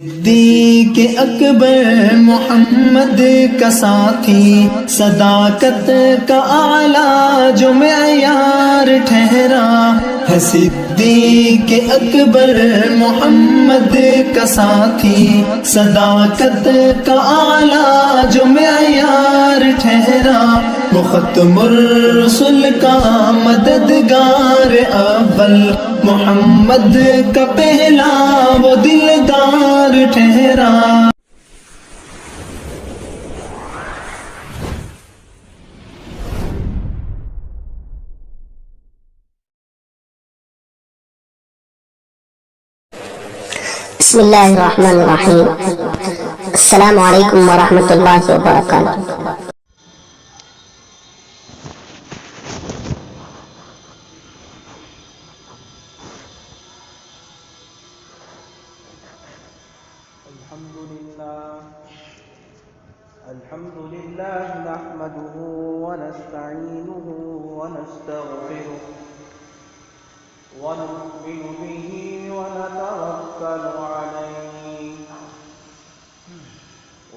صدیق اکبر محمد کا ساتھی، صداقت کا اعلیٰ جو معیار ٹھہرا ہے۔ صدیق اکبر محمد کا ساتھی، صداقت کا اعلیٰ جو معیار ٹھہرا۔ وہ ختم الرسل کا مددگار اول، محمد کا پہلا وہ دلدار ٹھہرا۔ بسم اللہ الرحمن الرحیم۔ السلام علیکم ورحمۃ اللہ وبرکاتہ۔ الحمد لله نحمده ونستعينه ونستغفره ونؤمن به ونتوكل عليه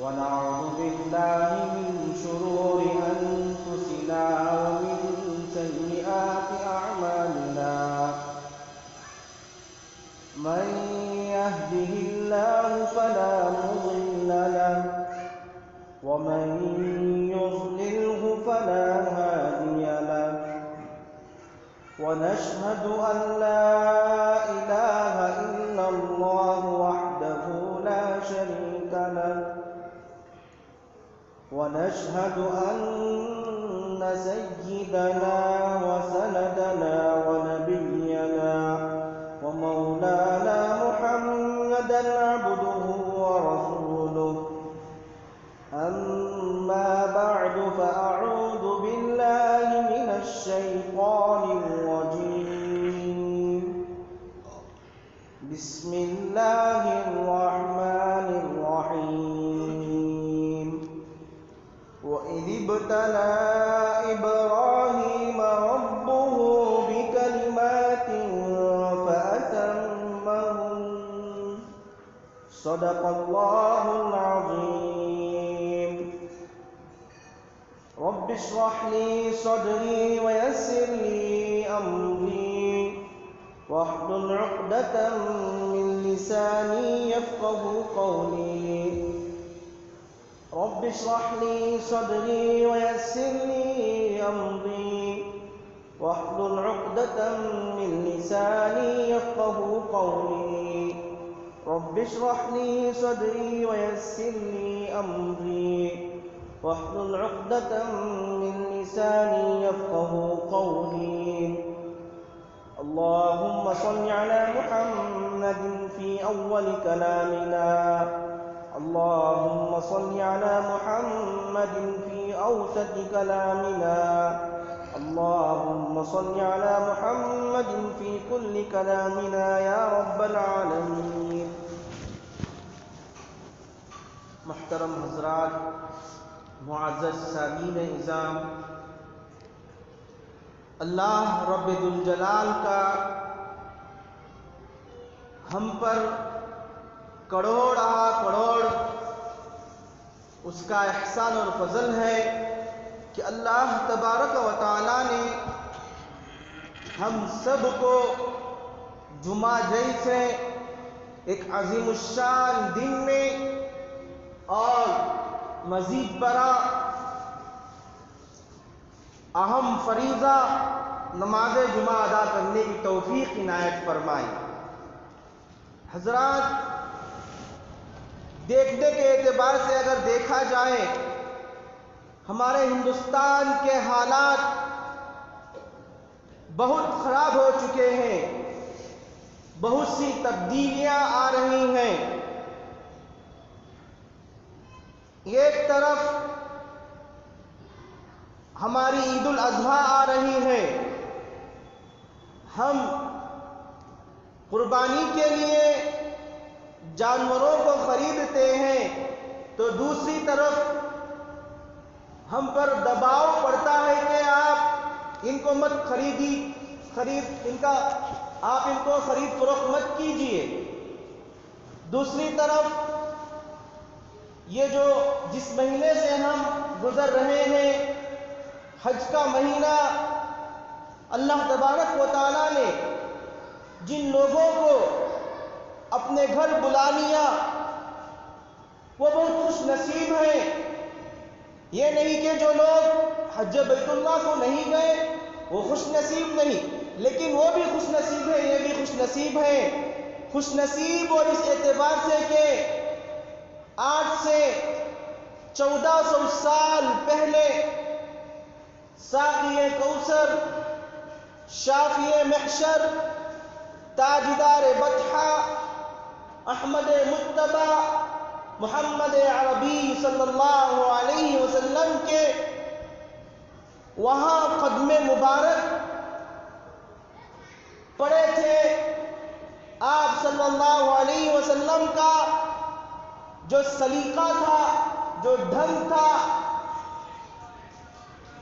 ونعوذ بالله من شرور أنفسنا ومن سيئات أعمالنا، من يهده الله فلا مضل له ومن يضلله فلا هادي له، ونشهد أن لا إله إلا الله وحده لا شريك له، ونشهد أن سيدنا وسندنا ونبينا ومولانا محمدا عبده ورسوله. أما بعد فأعوذ بالله من الشيطان الرجيم. بسم الله الرحمن الرحيم. وإذ ابتلى إبراهيم ربه بكلمات فأتمهن. صدق الله العظيم. رب اشرح لي صدري ويسر لي أمري واحلل عقدة من لساني يفقه قولي. رب اشرح لي صدري ويسر لي أمري واحلل عقدة من لساني يفقه قولي. رب اشرح لي صدري ويسر لي أمري واحلل عقدة من لساني يفقه قولي. اللهم صل على محمد في أول كلامنا، اللهم صل على محمد في أوسط كلامنا، اللهم صل على محمد في كل كلامنا يا رب العالمين. محترم حضرات، معزز سامعین اعظام، اللہ رب ذوالجلال کا ہم پر کروڑ کروڑ اس کا احسان اور فضل ہے کہ اللہ تبارک و تعالی نے ہم سب کو جمعہ جیسے ایک عظیم الشان دن میں اور مزید برآں اہم فریضہ نماز جمعہ ادا کرنے کی توفیق عنایت فرمائی۔ حضرات، دیکھنے کے اعتبار سے اگر دیکھا جائے ہمارے ہندوستان کے حالات بہت خراب ہو چکے ہیں، بہت سی تبدیلیاں آ رہی ہیں۔ ایک طرف ہماری عید الاضحیٰ آ رہی ہے، ہم قربانی کے لیے جانوروں کو خریدتے ہیں، تو دوسری طرف ہم پر دباؤ پڑتا ہے کہ آپ ان کو مت آپ ان کو خرید فروخت مت کیجیے۔ دوسری طرف یہ جو جس مہینے سے ہم گزر رہے ہیں حج کا مہینہ، اللہ تبارک و تعالیٰ نے جن لوگوں کو اپنے گھر بلا لیا وہ بہت خوش نصیب ہیں۔ یہ نہیں کہ جو لوگ حج بیت اللہ کو نہیں گئے وہ خوش نصیب نہیں، لیکن وہ بھی خوش نصیب ہیں، یہ بھی خوش نصیب ہیں۔ خوش نصیب اور اس اعتبار سے کہ آج سے 1400 سال پہلے ساقی کوثر، شافی محشر، تاجدار بطحہ، احمد مجتبی محمد عربی صلی اللہ علیہ وسلم کے وہاں قدم مبارک پڑے تھے۔ آپ صلی اللہ علیہ وسلم کا جو سلیقہ تھا، جو ڈھنگ تھا،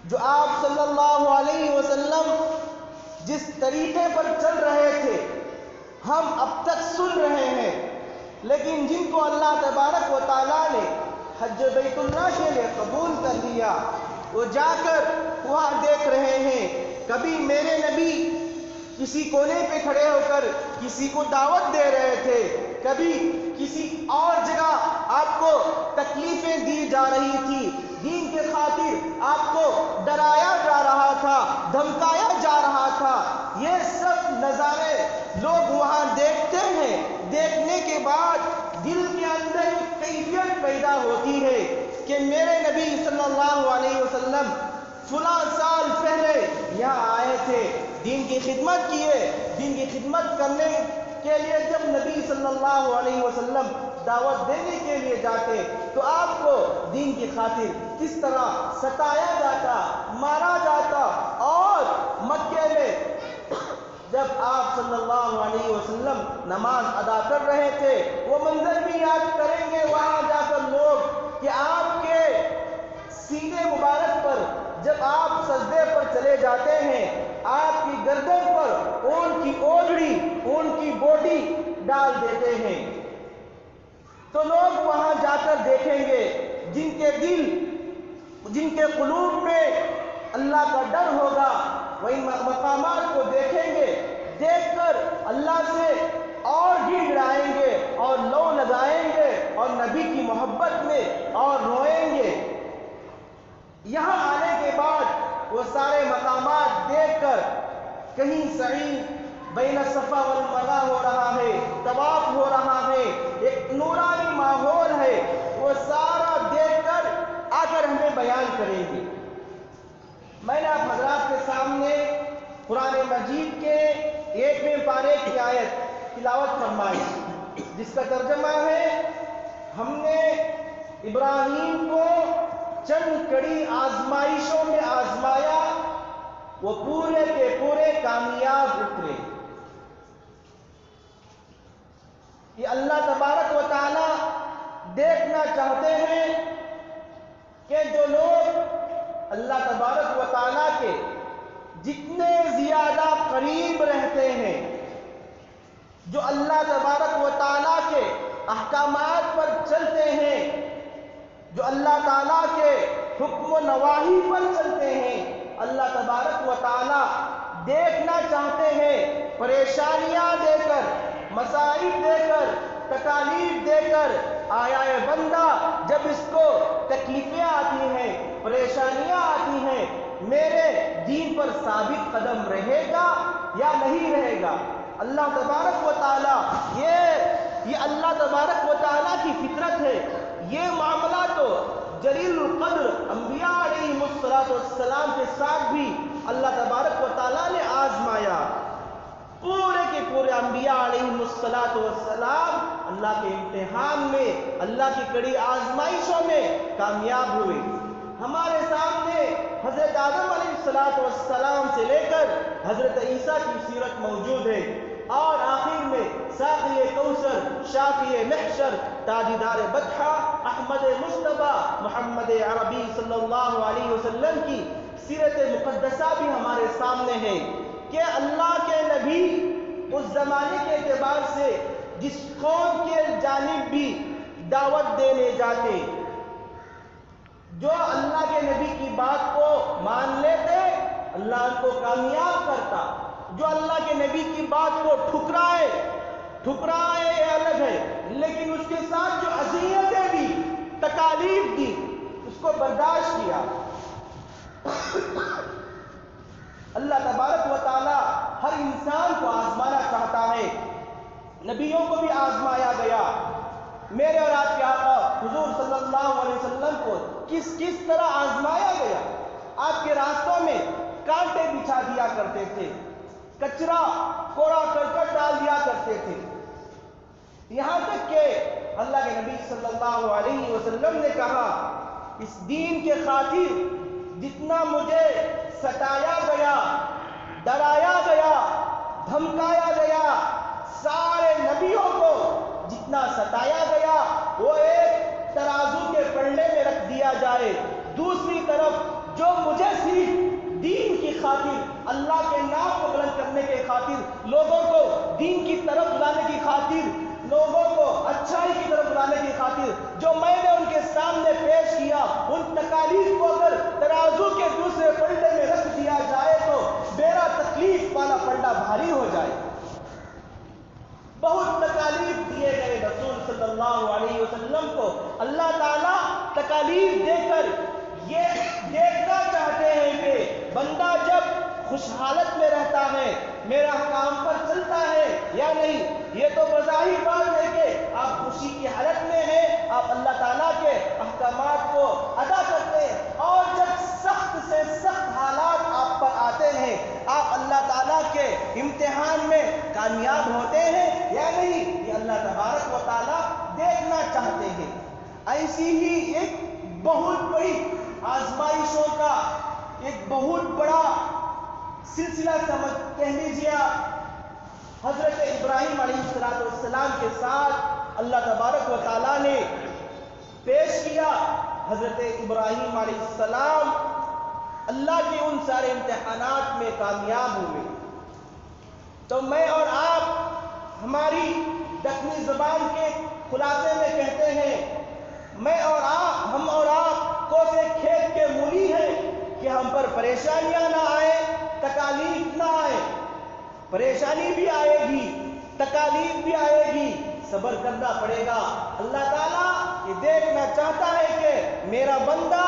جو آپ صلی اللہ علیہ وسلم جس طریقے پر چل رہے تھے ہم اب تک سن رہے ہیں، لیکن جن کو اللہ تبارک و تعالیٰ نے حج بیت اللہ کے لیے قبول کر لیا وہ جا کر وہاں دیکھ رہے ہیں۔ کبھی میرے نبی کسی کونے پہ کھڑے ہو کر کسی کو دعوت دے رہے تھے، کبھی کسی اور جگہ آپ کو تکلیفیں دی جا رہی تھی، دین کے خاطر آپ کو ڈرایا جا رہا تھا، دھمکایا جا رہا تھا۔ یہ سب نظارے لوگ وہاں دیکھتے ہیں، دیکھنے کے بعد دل کے اندر ایک کیفیت پیدا ہوتی ہے کہ میرے نبی صلی اللہ علیہ وسلم فلاں سال پہلے یہاں آئے تھے، دین کی خدمت کیے۔ دین کی خدمت کرنے کے لیے جب نبی صلی اللہ علیہ وسلم دعوت دینے کے لیے جاتے تو آپ کو دین کی خاطر کس طرح ستایا جاتا، مارا جاتا، اور مکے میں جب آپ صلی اللہ علیہ وسلم نماز ادا کر رہے تھے وہ منظر بھی یاد کریں گے وہاں جا کر لوگ کہ آپ کے سینے مبارک پر جب آپ سجدے پر چلے جاتے ہیں آپ کی گردن پر اون کی اوڑھڑی، اون کی بوٹی ڈال دیتے ہیں۔ تو لوگ وہاں جا کر دیکھیں گے جن کے دل، جن کے قلوب میں اللہ کا ڈر ہوگا، وہ ان مقامات کو دیکھیں گے، دیکھ کر اللہ سے اور گڑگڑائیں گے اور لو لگائیں گے اور نبی کی محبت میں اور روئیں گے۔ یہاں آنے کے بعد وہ سارے مقامات دیکھ کر کہیں سعی بین صفا والمروہ ہو رہا ہے، طواف ہو رہا ہے، ایک نورانی ماحول ہے، وہ سارا دیکھ کر آ کر ہمیں بیان کریں گے۔ میں نے آپ حضرات کے سامنے قرآن مجید کے 1ویں پارے کی آیت تلاوت فرمائی جس کا ترجمہ ہے ہم نے ابراہیم کو چند کڑی آزمائشوں میں آزمایا، وہ پورے کے پورے کامیاب اترے۔ یہ اللہ تبارک و تعالی دیکھنا چاہتے ہیں کہ جو لوگ اللہ تبارک و تعالی کے جتنے زیادہ قریب رہتے ہیں، جو اللہ تبارک و تعالی کے احکامات پر چلتے ہیں، جو اللہ تعالیٰ کے حکم و نواہی پر چلتے ہیں، اللہ تبارک و تعالیٰ دیکھنا چاہتے ہیں پریشانیاں دے کر، مصائب دے کر، تکالیف دے کر، آیا اے بندہ جب اس کو تکلیفیں آتی ہیں، پریشانیاں آتی ہیں، میرے دین پر ثابت قدم رہے گا یا نہیں رہے گا؟ اللہ تبارک و تعالیٰ یہ اللہ تبارک و تعالیٰ کی فطرت ہے۔ یہ معاملہ تو جلیل القدر انبیاء علیہ السلام کے ساتھ بھی اللہ تبارک و تعالیٰ نے آزمایا۔ پورے کے پورے انبیاء علیہ السلام اللہ کے امتحان میں، اللہ کی کڑی آزمائشوں میں کامیاب ہوئے۔ ہمارے سامنے حضرت آدم علیہ السلام سے لے کر حضرت عیسیٰ کی سیرت موجود ہے، اور آخر میں ساقی کوثر، شافی محشر، تاجدار بطحہ، احمد مجتبی محمد عربی صلی اللہ علیہ وسلم کی سیرت مقدسہ بھی ہمارے سامنے ہے کہ اللہ کے نبی اس زمانے کے اعتبار سے جس قوم کے جانب بھی دعوت دینے جاتے، جو اللہ کے نبی کی بات کو مان لیتے اللہ ان کو کامیاب کرتا، جو اللہ کے نبی کی بات کو ٹھکرائے یہ الگ ہے، لیکن اس کے ساتھ جو اذیتیں دی، تکالیف دی، اس کو برداشت کیا۔ اللہ تبارک و تعالی ہر انسان کو آزمانا چاہتا ہے، نبیوں کو بھی آزمایا گیا۔ میرے اور آپ کے آقا حضور صلی اللہ علیہ وسلم کو کس طرح آزمایا گیا۔ آپ کے راستوں میں کانٹے بچھا دیا کرتے تھے، کچرا کوڑا کرکٹ ڈال دیا کرتے تھے، یہاں تک کہ اللہ کے نبی صلی اللہ علیہ وسلم نے کہا، اس دین کے خاطر جتنا مجھے ستایا گیا، ڈرایا گیا، دھمکایا گیا، سارے نبیوں کو جتنا ستایا گیا وہ ایک ترازو کے پلڑے میں رکھ دیا جائے، دوسری طرف جو مجھے صرف دین کی خاطر، اللہ کے نام کو بلند کرنے کے خاطر، لوگوں کو دین کی طرف بلانے کی خاطر، لوگوں کو اچھائی کی طرف بلانے کی خاطر جو میں نے ان کے سامنے پیش کیا، ان تکالیف کو اگر ترازو کے دوسرے پلڑے میں رکھ دیا جائے تو میرا تکلیف والا پلڑا بھاری ہو جائے۔ بہت تکالیف دیے گئے رسول صلی اللہ علیہ وسلم کو، اللہ تعالیٰ تکالیف دے کر یہ دیکھنا چاہتے ہیں کہ بندہ جب خوش حالت میں رہتا ہے، میرا کام پر چلتا ہے یا نہیں۔ یہ تو بظاہر بات ہے کہ آپ خوشی کی حالت میں ہیں، آپ اللہ تعالیٰ کے احکامات کو ادا کرتے ہیں، اور جب سخت سے سخت حالات آپ پر آتے ہیں، آپ اللہ تعالیٰ کے امتحان میں کامیاب ہوتے ہیں یا نہیں، یہ اللہ تبارک و تعالیٰ دیکھنا چاہتے ہیں۔ ایسی ہی ایک بہت بڑی آزمائشوں کا ایک بہت بڑا سلسلہ کہہ لیجیے حضرت ابراہیم علیہ السلام کے ساتھ اللہ تبارک و تعالیٰ نے پیش کیا۔ حضرت ابراہیم علیہ السلام اللہ کے ان سارے امتحانات میں کامیاب ہوئے، تو میں اور آپ ہماری دکنی زبان کے خلاصے میں کہتے ہیں، ہم اور آپ کوسے کھیت کے مولی ہیں کہ ہم پر پریشانیاں نہ آئے، تکالیف نہ آئے۔ پریشانی بھی آئے گی، تکالیف بھی آئے گی، صبر کرنا پڑے گا۔ اللہ تعالیٰ یہ دیکھنا چاہتا ہے کہ میرا بندہ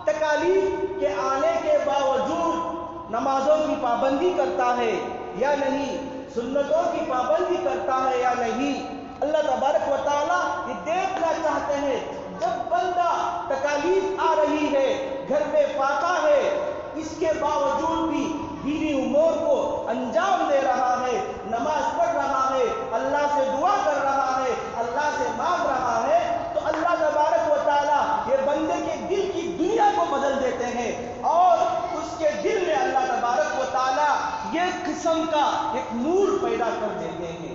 تکالیف کے آنے کے باوجود نمازوں کی پابندی کرتا ہے یا نہیں، سنتوں کی پابندی کرتا ہے یا نہیں۔ اللہ تبارک و تعالیٰ یہ دیکھنا چاہتے ہیں، جب بندہ تکالیف آ رہی ہے، گھر میں فاقہ ہے، اس کے باوجود بھی بیوی امور کو انجام دے رہا ہے، نماز پڑھ رہا ہے، اللہ سے دعا کر رہا ہے، اللہ سے مانگ رہا ہے، تو اللہ تبارک و تعالیٰ یہ بندے کے دل کی دنیا کو بدل دیتے ہیں، اور اس کے دل میں اللہ تبارک و تعالیٰ یہ قسم کا ایک نور پیدا کر دیتے ہیں۔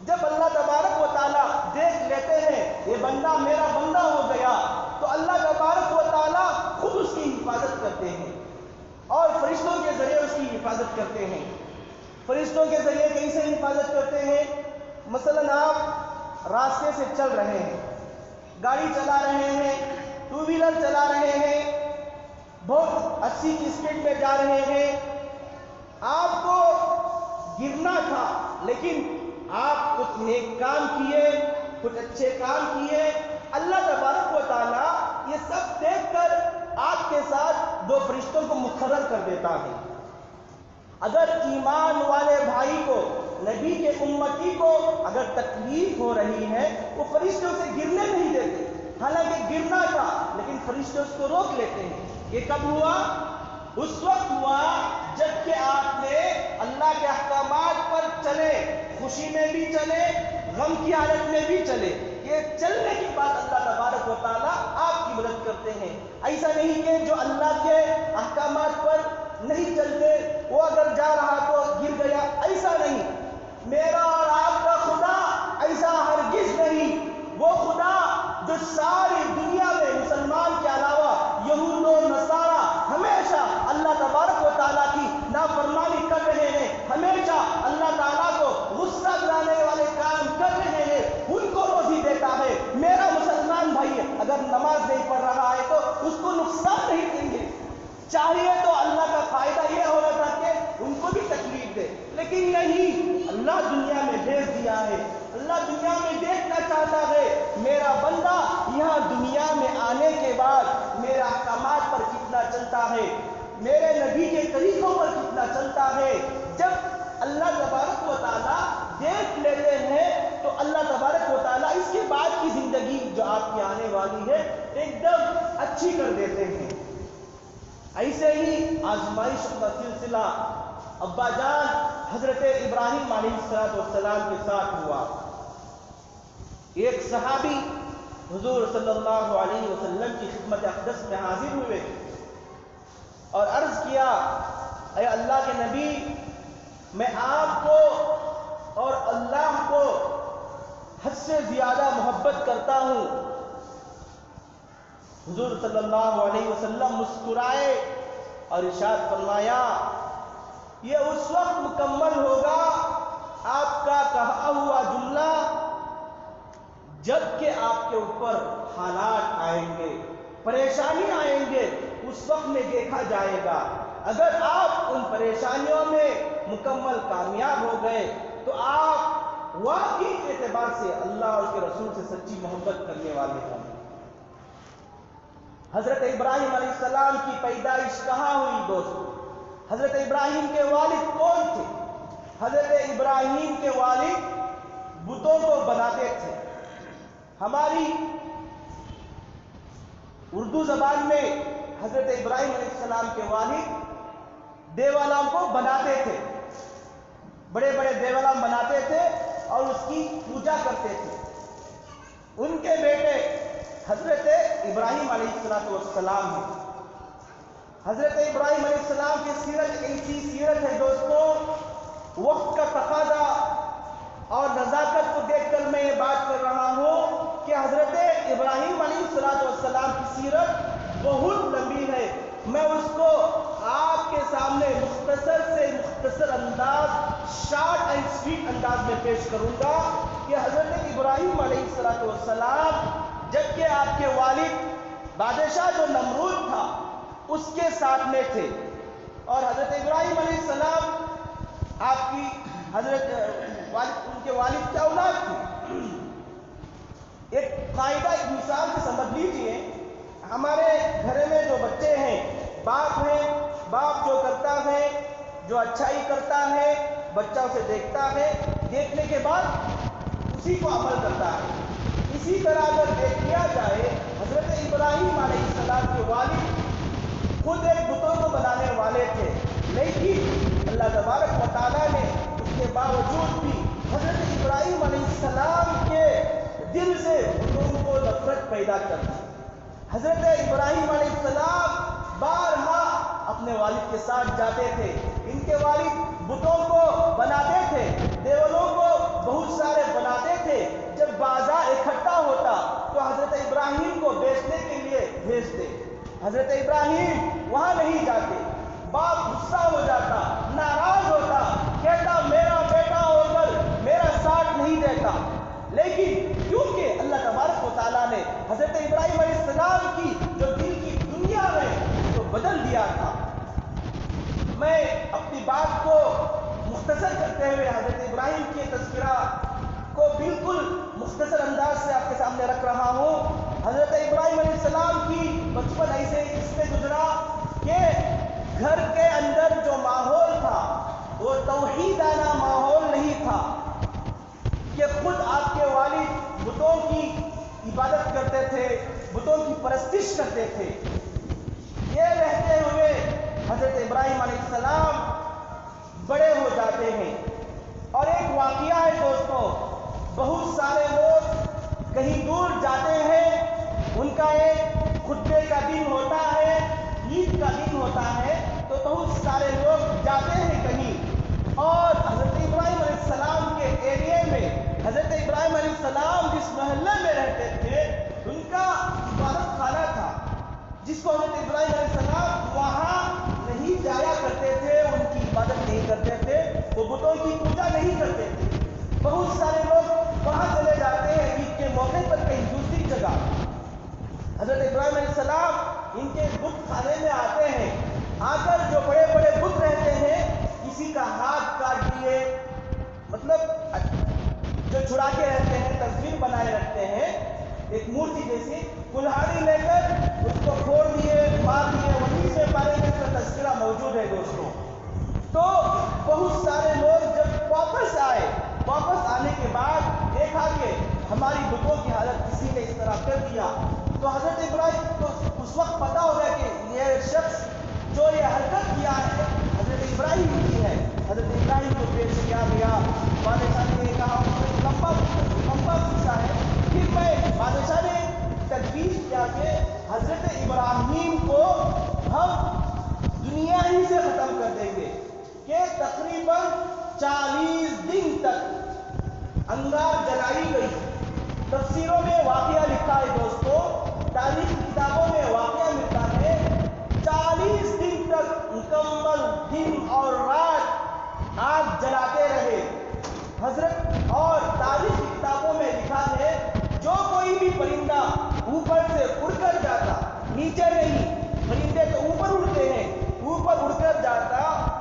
جب اللہ تبارک و تعالیٰ دیکھ لیتے ہیں یہ بندہ میرا بندہ ہو گیا، تو اللہ تبارک و تعالیٰ خود اس کی حفاظت کرتے ہیں، اور فرشتوں کے ذریعے اس کی حفاظت کرتے ہیں۔ فرشتوں کے ذریعے کیسے حفاظت کرتے ہیں؟ مثلاً آپ راستے سے چل رہے ہیں، گاڑی چلا رہے ہیں، ٹو ویلر چلا رہے ہیں، بہت 80 کی اسپیڈ میں جا رہے ہیں، آپ کو گرنا تھا، لیکن آپ کچھ نیک کام کیے، کچھ اچھے کام کیے، اللہ تبارک و تعالیٰ یہ سب دیکھ کر آپ کے ساتھ 2 فرشتوں کو مقرر کر دیتا ہے۔ اگر ایمان والے بھائی کو، نبی کے امتی کو اگر تکلیف ہو رہی ہے، وہ فرشتے اسے گرنے نہیں دیتے، حالانکہ گرنا تھا لیکن فرشتے اس کو روک لیتے ہیں۔ یہ کب ہوا؟ اس وقت ہوا جب کہ آپ نے اللہ کے احکامات پر چلے، خوشی میں بھی چلے، غم کی حالت میں بھی چلے۔ یہ چلنے کے بعد اللہ تبارک و تعالیٰ آپ کی مدد کرتے ہیں۔ ایسا نہیں کہ جو اللہ کے احکامات پر نہیں چلتے وہ اگر جا رہا تو گر گیا، ایسا نہیں۔ میرا اور آپ کا خدا ایسا ہرگز نہیں۔ وہ خدا جو ساری دنیا میں مسلمان کے علاوہ یہود و نصارہ ہمیشہ اللہ تبارک و تعالیٰ کی نافرمانی کر رہے ہیں، ہمیشہ اللہ تعالیٰ کو غصہ دلانے والے کام کر لیکن نہیں، اللہ دنیا میں بھیج دیا ہے۔ اللہ دنیا میں دیکھنا چاہتا ہے میرا بندہ یہاں دنیا میں آنے کے بعد میرے احکامات پر کتنا چلتا ہے، میرے نبی کے طریقوں پر کتنا چلتا ہے۔ جب اللہ تبارک و تعالیٰ دیکھ لیتے ہیں تو اللہ تبارک و تعالیٰ اس کے بعد کی زندگی جو آپ کی آنے والی ہے ایک دم اچھی کر دیتے ہیں۔ ایسے ہی آزمائش کا سلسلہ ابا جان حضرت ابراہیم علیہ السلام کے ساتھ ہوا۔ ایک صحابی حضور صلی اللہ علیہ وسلم کی خدمت اقدس میں حاضر ہوئے اور عرض کیا، اے اللہ کے نبی، میں آپ کو اور اللہ کو حد سے زیادہ محبت کرتا ہوں۔ حضور صلی اللہ علیہ وسلم مسکرائے اور ارشاد فرمایا، یہ اس وقت مکمل ہوگا آپ کا کہا ہوا جملہ جب کہ آپ کے اوپر حالات آئیں گے، پریشانی آئیں گے، اس وقت میں دیکھا جائے گا۔ اگر آپ ان پریشانیوں میں مکمل کامیاب ہو گئے تو آپ واقعی اعتبار سے اللہ اور اس کے رسول سے سچی محبت کرنے والے ہوں گے۔ حضرت ابراہیم علیہ السلام کی پیدائش کہاں ہوئی دوستو؟ حضرت ابراہیم کے والد کون تھے؟ حضرت ابراہیم کے والد بتوں کو بناتے تھے۔ ہماری اردو زبان میں حضرت ابراہیم علیہ السلام کے والد دیوالام کو بناتے تھے، بڑے بڑے دیوالام بناتے تھے اور اس کی پوجا کرتے تھے۔ ان کے بیٹے حضرت ابراہیم علیہ السلام ہیں۔ حضرت ابراہیم علیہ السلام کی سیرت ایسی سیرت ہے دوستو، وقت کا تقاضا اور نزاکت کو دیکھ کر میں یہ بات کر رہا ہوں کہ حضرت ابراہیم علیہ السلام کی سیرت بہت لمبی ہے۔ میں اس کو آپ کے سامنے مختصر سے مختصر انداز، شارٹ اینڈ سویٹ انداز میں پیش کروں گا کہ حضرت ابراہیم علیہ السلام جبکہ آپ کے والد بادشاہ جو نمرود تھا اس کے ساتھ میں تھے، اور حضرت ابراہیم علیہ السلام آپ کی ان کے والد کی اولاد تھی۔ ایک قاعدہ، ایک مثال سے سمجھ لیجئے، ہمارے گھر میں جو بچے ہیں، باپ جو کرتا ہے، جو اچھائی کرتا ہے، بچہ اسے دیکھتا ہے، دیکھنے کے بعد اسی کو عمل کرتا ہے۔ اسی طرح اگر دیکھ لیا جائے، حضرت ابراہیم علیہ السلام کے والد خود ایک بتوں کو بنانے والے تھے، لیکن اللہ تبارک و تعالیٰ نے اس کے باوجود بھی حضرت ابراہیم علیہ السلام کے دل سے بتوں کو نفرت پیدا کر دی۔ حضرت ابراہیم علیہ السلام بارہا اپنے والد کے ساتھ جاتے تھے، ان کے والد بتوں کو بناتے تھے، دیولوں کو بہت سارے بناتے تھے۔ جب بازار اکٹھا ہوتا تو حضرت ابراہیم کو بیچنے کے لیے بھیجتے، حضرت ابراہیم وہاں نہیں جاتے۔ باپ غصہ ہو جاتا، ناراض ہوتا، کہتا میرا بیٹا ہو کر میرا ساتھ نہیں دیتا، لیکن کیونکہ اللہ تبارک و تعالیٰ نے حضرت ابراہیم علیہ السلام کی جو دل کی دنیا ہے اس کو بدل دیا تھا۔ میں اپنی بات کو مختصر کرتے ہوئے حضرت ابراہیم کے تذکرہ کو بالکل مختصر انداز سے آپ کے سامنے رکھ رہا ہوں۔ حضرت ابراہیم علیہ السلام کی بچپن ایسے اس میں گزرا کہ گھر کے اندر جو ماحول تھا وہ توحیدانہ ماحول نہیں تھا، کہ خود آپ کے والد بتوں کی عبادت کرتے تھے، بتوں کی پرستش کرتے تھے۔ یہ رہتے ہوئے حضرت ابراہیم علیہ السلام بڑے ہو جاتے ہیں، اور ایک واقعہ ہے دوستوں، بہت سارے لوگ کہیں دور جاتے ہیں، ان کا ایک خطبے کا دن ہوتا ہے، عید کا دن ہوتا ہے، تو بہت سارے لوگ جاتے ہیں کہیں، اور حضرت ابراہیم علیہ السلام کے ایریے میں، حضرت ابراہیم علیہ السلام جس محلے میں رہتے تھے ان کا عبادت خانہ تھا، جس کو حضرت ابراہیم علیہ السلام وہاں نہیں جایا کرتے تھے، ان کی عبادت نہیں کرتے تھے، وہ بتوں کی پوجا نہیں کرتے تھے۔ بہت سارے لوگ وہاں چلے جاتے ہیں عید کے موقع پر کہیں دوسری جگہ۔ حضرت ابراہیم علیہ السلام ان کے بت خانے میں آتے ہیں، آ کر جو بڑے بڑے بت رہتے ہیں، کسی کا ہاتھ کاٹ دیے، چھڑا کے رہتے ہیں، تصویر بنائے رکھتے ہیں، ایک مورتی جیسی، کلہاڑی لے کر اس کو پھوڑ دیے، مار دیے، وہیں سے پارے میں اس کا تذکرہ موجود ہے دوستوں۔ تو بہت سارے لوگ جب واپس آئے، واپس آنے کے بعد دیکھا کہ ہماری بتوں کی حالت کسی نے اس طرح کر دیا، تو حضرت ابراہیم کو اس وقت پتا ہو گیا کہ یہ شخص جو یہ حرکت کیا ہے حضرت ابراہیم کی ہے۔ حضرت ابراہیم کو پیش کیا گیا، بادشاہ نے کہا لمبا پوچھا ہے، پھر میں بادشاہ نے تجویز کیا کہ حضرت ابراہیم کو ہم دنیا ہی سے ختم کر دیں گے، کہ تقریباً 40 دن تک انگار جلائی گئی۔ تفسیروں میں واقعہ لکھا ہے دوستو، تاریخ کتابوں میں واقعہ ملتا ہے 40 دن تک مکمل دن اور رات آگ جلاتے رہے حضرت۔ اور تاریخ کی کتابوں میں لکھا ہے جو کوئی بھی پرندہ اوپر سے اڑ کر جاتا، نیچے نہیں، پرندے تو اوپر اڑتے ہیں، اوپر اڑ کر جاتا،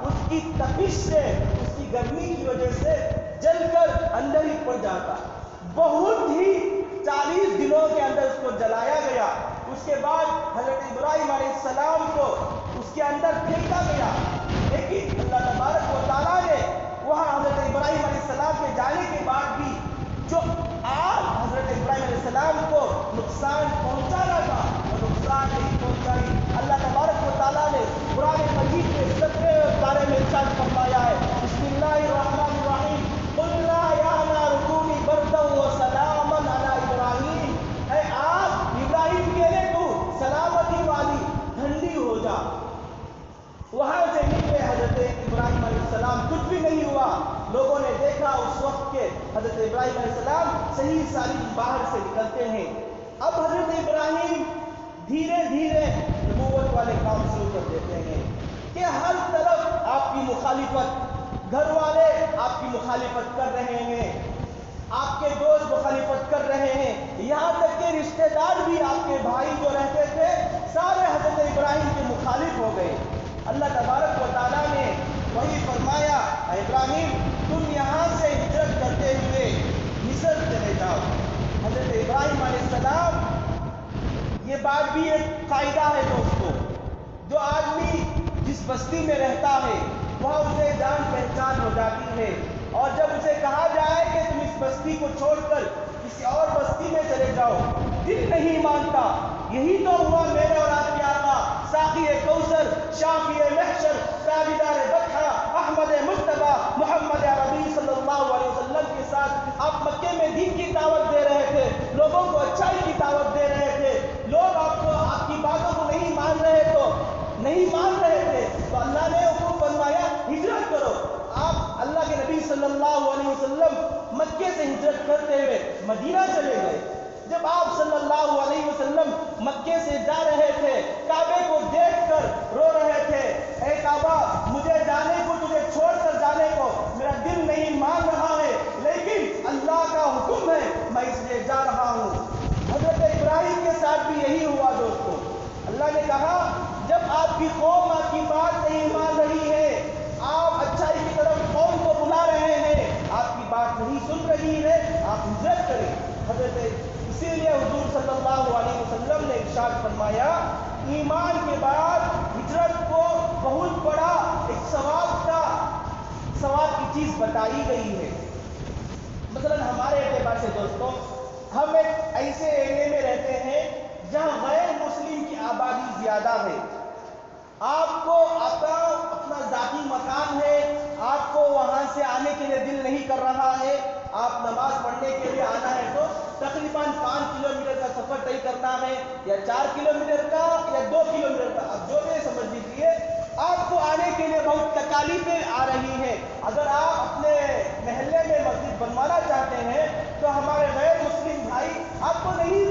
اس کی تپش سے، اس کی گرمی کی وجہ سے جل کر اندر ہی پڑ جاتا۔ بہت ہی 40 دنوں کے اندر اس کو جلایا گیا۔ اس کے بعد حضرت ابراہیم علیہ السلام کو اس کے اندر پھینکا گیا، لیکن اللہ تبارک و تعالیٰ نے وہاں حضرت ابراہیم علیہ السلام کے جانے کے بعد بھی جو آگ حضرت ابراہیم علیہ السلام کو نقصان پہنچانا تھا وہ نقصان نہیں پہنچائی۔ اللہ تبارک و تعالیٰ نے قرآن مجید کے 17 بارے میں ارشاد فرمایا ہے، بسم اللہ الرحمن الرحیم، قلنا یا نار کونی بردا وسلاما علی ابراہیم، اے آگ ابراہیم کے لیے تو سلامتی والی ٹھنڈی ہو جا۔ وہاں سے نکلے حضرت ابراہیم علیہ السلام، کچھ بھی نہیں ہوا۔ لوگوں نے دیکھا اس وقت کے حضرت ابراہیم علیہ السلام صحیح سالم باہر سے نکلتے ہیں۔ اب حضرت ابراہیم دھیرے دھیرے نبوت والے کام شروع کر دیتے ہیں کہ ہر طرف آپ کی مخالفت، گھر والے آپ کی مخالفت کر رہے ہیں، آپ کے دوست مخالفت کر رہے ہیں، یہاں تک کہ رشتہ دار بھی آپ کے بھائی جو رہتے تھے سارے حضرت ابراہیم کے مخالف ہو گئے۔ اللہ تبارک و تعالیٰ نے وہی فرمایا، اے ابراہیم تم یہاں سے ہجرت کرتے ہوئے مصر چلے جاؤ۔ حضرت ابراہیم علیہ السلام، یہ بات بھی ایک قاعدہ ہے دوستو، جو آدمی جس بستی میں رہتا ہے وہاں اسے جان پہچان ہو جاتی ہے، اور جب اسے کہا جائے کہ تم اس بستی کو چھوڑ کر کسی اور بستی میں چلے جاؤ، دل نہیں مانتا۔ یہی تو ہوا میرے اور آپ کے آقا ساقی کوثر، شافی محشر، تاجدار بطحہ، احمد مجتبیٰ محمد عربی صلی اللہ علیہ وسلم کے ساتھ۔ آپ مکے میں دین کی دعوت دے رہے تھے، لوگوں کو اچھائی کی دعوت دے رہے تھے، لوگ آپ کی باتوں کو نہیں مان رہے تھے، تو اللہ نے حکم فرمایا ہجرت کرو۔ آپ اللہ کے نبی صلی اللہ علیہ وسلم مکے سے ہجرت کرتے ہوئے مدینہ چلے گئے۔ جب آپ صلی اللہ علیہ وسلم مکے سے جا رہے تھے، کعبے کو دیکھ کر رو رہے تھے، اے کعبہ مجھے جانے کو، تجھے چھوڑ کر جانے کو میرا دل نہیں مان رہا ہے، لیکن اللہ کا حکم ہے میں اس لیے جا رہا ہوں۔ حضرت ابراہیم کے ساتھ بھی یہی ہوا دوستو۔ اللہ نے کہا جب آپ کی قوم آپ کی بات نہیں مان رہی ہے، آپ اچھائی کی طرف قوم کو بلا رہے ہیں، آپ کی بات نہیں سن رہی ہے، آپ ہجرت کریں۔ اسی لیے حضور صلی اللہ علیہ وسلم نے ارشاد فرمایا، ایمان کے بعد ہجرت کو بہت بڑا ایک ثواب کی چیز بتائی گئی ہے۔ مثلا ہمارے اعتبار سے دوستوں، ہم ایک ایسے ایریے میں رہتے ہیں جہاں غیر مسلم کی آبادی زیادہ ہے۔ آپ کو اپنا ذاتی مکان ہے، آپ کو وہاں سے آنے کے لیے دل نہیں کر رہا ہے، آپ نماز پڑھنے کے لیے آنا ہے تو تقریباً 5 کلومیٹر کا سفر طے کرنا ہے، یا 4 کلومیٹر کا یا 2 کلومیٹر کا، اب جو بھی سمجھ لیجیے، آپ کو آنے کے لیے بہت تکالیفیں آ رہی ہیں۔ اگر آپ اپنے محلے میں مسجد بنوانا چاہتے ہیں تو ہمارے غیر مسلم بھائی آپ کو نہیں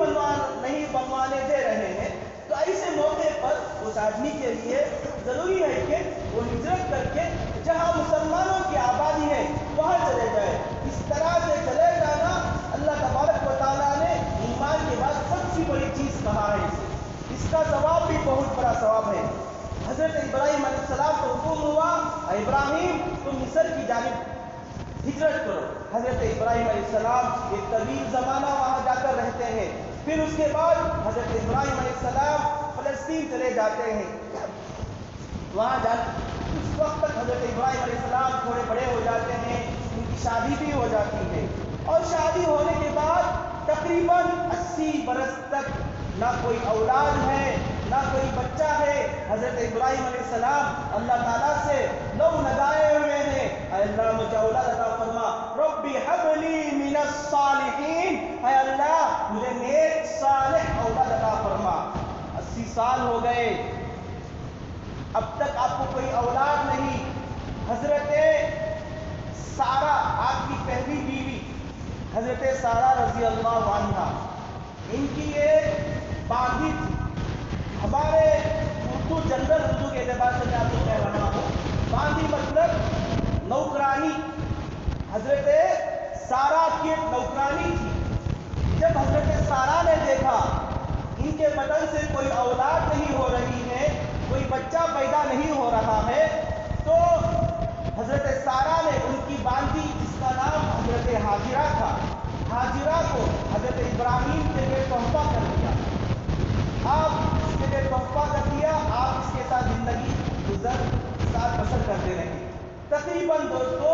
بنوانے دے رہے ہیں، تو ایسے موقع پر اس آدمی کے لیے ضروری ہے کہ وہ ہجرت کر کے جہاں مسلمانوں کی آبادی ہے وہاں چلے جائے۔ اس طرح سے چلے جانا اللہ تبارک و تعالیٰ نے ایمان کے بعد سب سے بڑی چیز کہا ہے اس کا ثواب بھی بہت بڑا ثواب ہے۔ حضرت ابراہیم علیہ السلام کو حکم ہوا، ابراہیم تم مصر کی جانب ہجرت کرو۔ حضرت ابراہیم علیہ السلام ایک طویل زمانہ وہاں جا کر رہتے ہیں، پھر اس کے بعد حضرت ابراہیم علیہ السلام فلسطین چلے جاتے ہیں۔ وہاں اس وقت تک حضرت ابراہیم علیہ السلام تھوڑے بڑے ہو جاتے ہیں، ان کی شادی بھی ہو جاتی ہے، اور شادی ہونے کے بعد تقریباً 80 برس تک نہ کوئی اولاد ہے نہ کوئی بچہ ہے۔ حضرت ابراہیم علیہ السلام اللہ تعالیٰ سے لو لگائے ہوئے ہیں، اے اللہ مجھے اولاد عطا فرما، رب هب لی من الصالحین، اے اللہ مجھے نیک صالح اولاد عطا فرما۔ 80 سال ہو گئے، اب تک آپ کو کوئی اولاد نہیں۔ حضرت سارہ آپ کی پہلی بیوی، حضرت سارہ رضی اللہ عنہا، ان کی ایک باندھی تھی۔ ہمارے جنرل اردو کے اعتبار سے میں آپ کو کہہ رہا ہوں، باندھی مطلب نوکرانی۔ حضرت سارہ کی ایک نوکرانی تھی۔ جب حضرت سارہ نے دیکھا ان کے بدن سے کوئی اولاد نہیں ہو رہی ہے، کوئی بچہ پیدا نہیں ہو رہا ہے، تو حضرت سارہ نے ان کی باندھی جس کا نام حضرت ہاجرہ تھا، ہاجرہ کو حضرت ابراہیم کے لیے تحفہ کر دیا۔ آپ اس کے لیے تحفہ کر دیا، آپ اس کے ساتھ زندگی ساتھ بسر کرتے رہے۔ تقریباً دوستو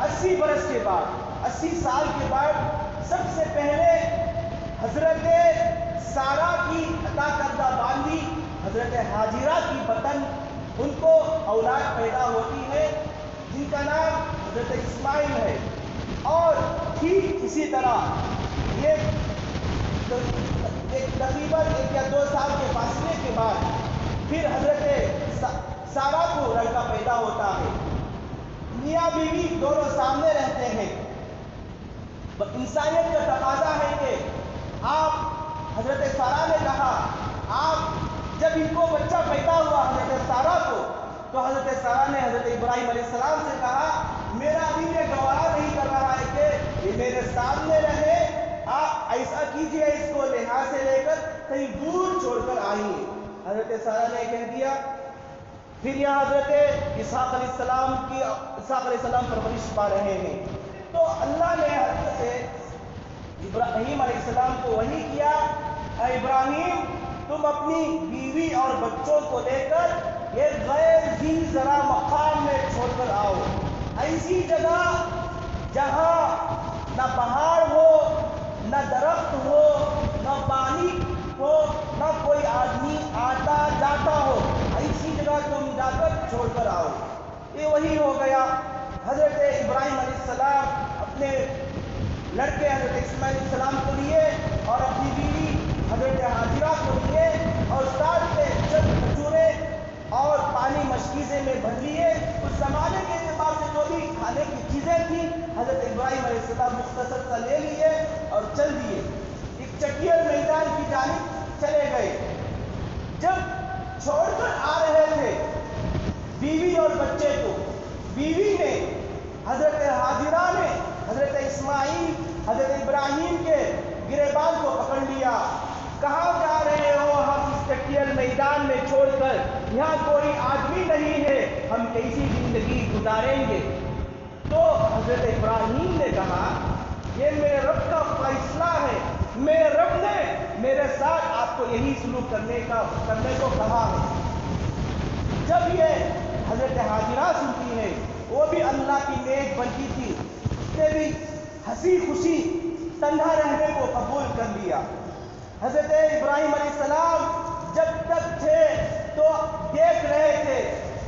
80 برس کے بعد، 80 سال کے بعد، سب سے پہلے حضرت سارہ کی عطا کردہ باندھی حضرت ہاجرہ کی بطن ان کو اولاد پیدا ہوتی ہے، جن کا نام حضرت اسماعیل ہے۔ اور ٹھیک اسی طرح یہ تقریباً 1 یا 2 سال کے فاصلے کے بعد پھر حضرت سارہ کو لڑکا پیدا ہوتا ہے۔ میاں بیوی دونوں سامنے رہتے ہیں۔ انسانیت کا تقاضا ہے کہ آپ، حضرت سارہ نے کہا، آپ جب ان کو بچہ پیدا ہوا حضرت سارہ کو، تو حضرت سارہ نے حضرت ابراہیم علیہ السلام سے کہا، میرا دل یہ گوارا نہیں کر رہا ہے کہ یہ میرے سامنے رہے، آپ ایسا کیجئے اس کو یہاں سے لے کر کہیں دور چھوڑ کر آئیے۔ حضرت سارہ نے کہہ دیا۔ پھر یہاں حضرت اسحاق علیہ السلام پرورش پا رہے ہیں، تو اللہ نے حضرت ابراہیم علیہ السلام کو وحی کیا، اے ابراہیم تم اپنی بیوی اور بچوں کو لے کر یہ غیر ذی زرع مقام میں چھوڑ کر آؤ، ایسی جگہ جہاں نہ پہاڑ ہو، نہ درخت ہو، نہ پانی ہو، نہ کوئی آدمی آتا جاتا ہو، ایسی جگہ تم جا کر چھوڑ کر آؤ۔ یہ وہی ہو گیا۔ حضرت ابراہیم علیہ السلام اپنے لڑکے حضرت اسماعیل علیہ السلام کو لیے اور اپنی بیوی حضرت ہاجرہ کو لیے، اور ساتھ میں چند کھجوریں اور پانی مشکیزے میں بھر لیے۔ اس زمانے کے اعتبار سے جو بھی کھانے کی چیزیں تھیں حضرت ابراہیم علیہ السلام مختصر سا لے لیے اور چل دیے، ایک چٹیل میدان کی جانب چلے گئے۔ جب چھوڑ کر آ رہے تھے بیوی اور بچے کو، بیوی نے، حضرت ہاجرہ نے حضرت اسماعیل حضرت ابراہیم کے گریبان کو پکڑ لیا۔ کہاں جا رہے ہو؟ ہم اس چٹیل میدان میں چھوڑ کر، یہاں کوئی آدمی نہیں ہے، ہم کیسی زندگی گزاریں گے؟ تو حضرت ابراہیم نے کہا، یہ میرے رب کا فیصلہ ہے، میرے رب نے میرے ساتھ آپ کو یہی سلوک کرنے کو کہا ہے۔ جب یہ حضرت ہاجرہ سنتی ہے، وہ بھی اللہ کی نیک بنتی تھی، اس نے بھی ہنسی خوشی تنہا رہنے کو قبول کر لیا۔ حضرت ابراہیم علیہ السلام جب تک تھے تو دیکھ رہے تھے،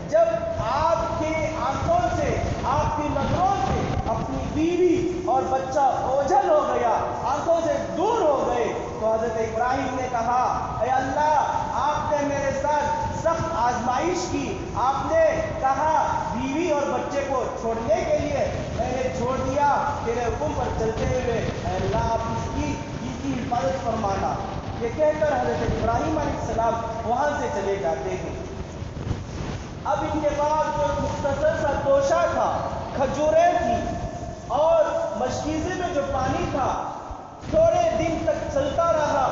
جب آپ کی آنکھوں سے، آپ کی نظروں سے اپنی بیوی اور بچہ اوجھل ہو گیا، آنکھوں سے دور ہو گئے، تو حضرت ابراہیم نے کہا، اے اللہ آپ نے میرے ساتھ سخت آزمائش کی، آپ نے کہا بیوی اور بچے کو چھوڑنے کے لیے، میں نے چھوڑ دیا تیرے حکم پر چلتے ہوئے، اے اللہ آپ اس کی حفاظت فرمانا۔ یہ کہہ کر حضرت ابراہیم علیہ السلام وہاں سے چلے جاتے ہیں۔ اب ان کے پاس جو مختصر سا توشہ تھا، کھجوریں تھی اور مشکیزے میں جو پانی تھا، تھوڑے دن تک چلتا رہا۔